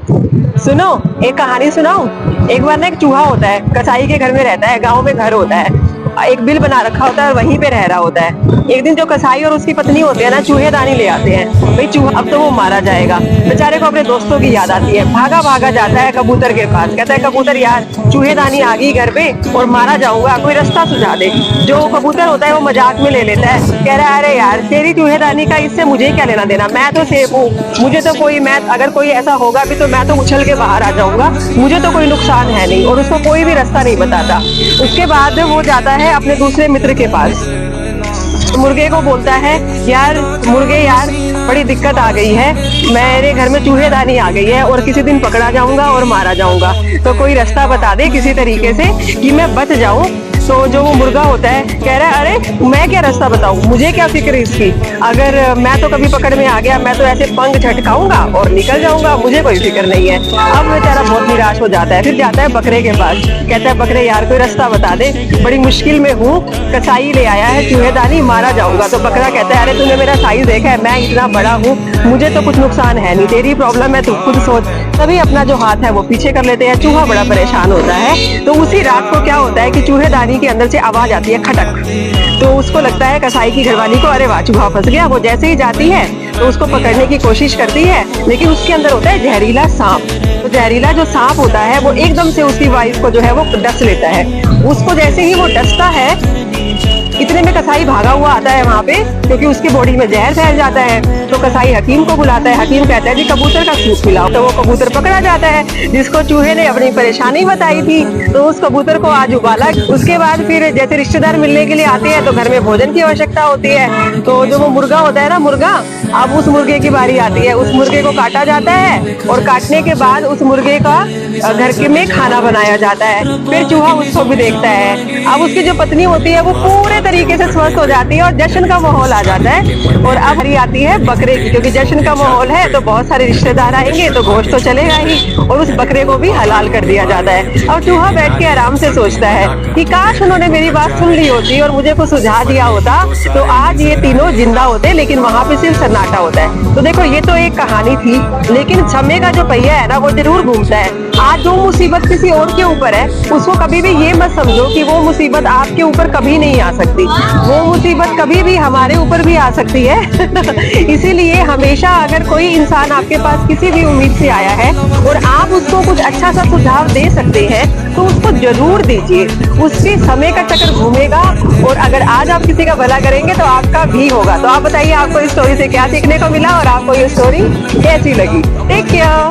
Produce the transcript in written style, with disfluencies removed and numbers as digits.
सुनो, एक कहानी सुनाऊं। एक बार ना एक चूहा होता है, कसाई के घर में रहता है, गांव में घर होता है। एक बिल बना रखा होता है और वहीं पे रह रहा होता है। एक दिन जो कसाई और उसकी पत्नी होती है ना, चूहेदानी ले आते हैं। भाई चूहा अब तो वो मारा जाएगा। बेचारे को अपने दोस्तों की याद आती है, भागा भागा जाता है कबूतर के पास। कहता है कबूतर यार, चूहेदानी आ गई घर पे और मारा जाऊंगा, कोई रास्ता सुझा दे। जो कबूतर होता है वो मजाक में ले लेता है, कह रहा है अरे यार तेरी चूहेदानी का इससे मुझे क्या लेना देना, मैं तो सेफ हूँ। मुझे तो कोई, मैं अगर कोई ऐसा होगा भी तो मैं तो उछल के बाहर आ जाऊंगा, मुझे तो कोई नुकसान है नहीं। और उसको कोई भी रास्ता नहीं बताता। उसके बाद वो जाता है अपने दूसरे मित्र के पास, मुर्गे को बोलता है यार मुर्गे यार, बड़ी दिक्कत आ गई है, मेरे घर में चूहेदानी आ गई है और किसी दिन पकड़ा जाऊंगा और मारा जाऊंगा, तो कोई रास्ता बता दे किसी तरीके से कि मैं बच जाऊं। तो जो वो मुर्गा होता है कह रहा है अरे मैं क्या रास्ता बताऊं, मुझे क्या फिक्र इसकी, अगर मैं तो कभी पकड़ में आ गया मैं तो ऐसे पंख झटकाऊंगा और निकल जाऊंगा, मुझे कोई फिक्र नहीं है। अब बेचारा बहुत निराश हो जाता है, फिर जाता है बकरे के पास, कहता है बकरे यार कोई रास्ता बता दे, बड़ी मुश्किल में हूँ, कसाई ले आया है चूहेदानी, मारा जाऊंगा। तो बकरा कहता है अरे तूने मेरा साइज देखा है, मैं इतना बड़ा हूँ, मुझे तो कुछ नुकसान है नहीं, तेरी प्रॉब्लम है तू खुद सोच। तभी अपना जो हाथ है वो पीछे कर लेते हैं। चूहा बड़ा परेशान होता है। तो उसी रात को क्या होता है कि चूहेदानी के अंदर से आवाज आती है खटक। तो उसको लगता है कसाई की घरवाली को अरे वाह चूहा फंस गया। वो जैसे ही जाती है तो उसको पकड़ने की कोशिश करती है, लेकिन उसके अंदर होता है जहरीला सांप। तो जहरीला जो सांप होता है वो एकदम से उसकी वाइफ को जो है वो डस लेता है। उसको जैसे ही वो डसता है, इतने में कसाई भागा हुआ आता है वहां पे, क्योंकि उसकी बॉडी में जहर फैल जाता है। तो कसाई हकीम को बुलाता है। हकीम कहता है जी कबूतर का सूप खिलाओ। तो वो कबूतर पकड़ा जाता है जिसको चूहे ने अपनी परेशानी बताई थी। तो उस कबूतर को आज उबाला। उसके बाद फिर जैसे रिश्तेदार मिलने के लिए आते हैं तो घर में भोजन की आवश्यकता होती है। तो जो वो मुर्गा होता है ना, मुर्गा, अब उस मुर्गे की बारी आती है। उस मुर्गे को काटा जाता है और काटने के बाद उस मुर्गे का घर के में खाना बनाया जाता है। फिर चूहा उसको भी देखता है। अब उसकी जो पत्नी होती है वो पूरे तरीके से स्वस्थ हो जाती है और जश्न का माहौल आ जाता है। और अब हरी आती है बकरे की, क्योंकि जश्न का माहौल है तो बहुत सारे रिश्तेदार आएंगे तो गोश्त तो चलेगा ही, और उस बकरे को भी हलाल कर दिया जाता है। और चूहा बैठ के आराम से सोचता है कि काश उन्होंने मेरी बात सुन ली होती और मुझे कुछ सुझाव दिया होता तो आज ये तीनों जिंदा होते, लेकिन वहां पे सिर्फ सन्नाटा होता है। तो देखो ये तो एक कहानी थी, लेकिन समय का जो पहिया है ना वो जरूर घूमता है। आज जो मुसीबत किसी और के ऊपर है उसको कभी भी ये मत समझो कि वो मुसीबत आपके ऊपर कभी नहीं आ सकती। वो मुसीबत कभी भी हमारे ऊपर भी आ सकती है। इसीलिए हमेशा अगर कोई इंसान आपके पास किसी भी उम्मीद से आया है और आप उसको कुछ अच्छा सा सुझाव दे सकते हैं तो उसको जरूर दीजिए। उसके समय का चक्कर घूमेगा और अगर आज आप किसी का भला करेंगे तो आपका भी होगा। तो आप बताइए आपको इस स्टोरी से क्या सीखने को मिला और आपको ये स्टोरी कैसी लगी। Take care.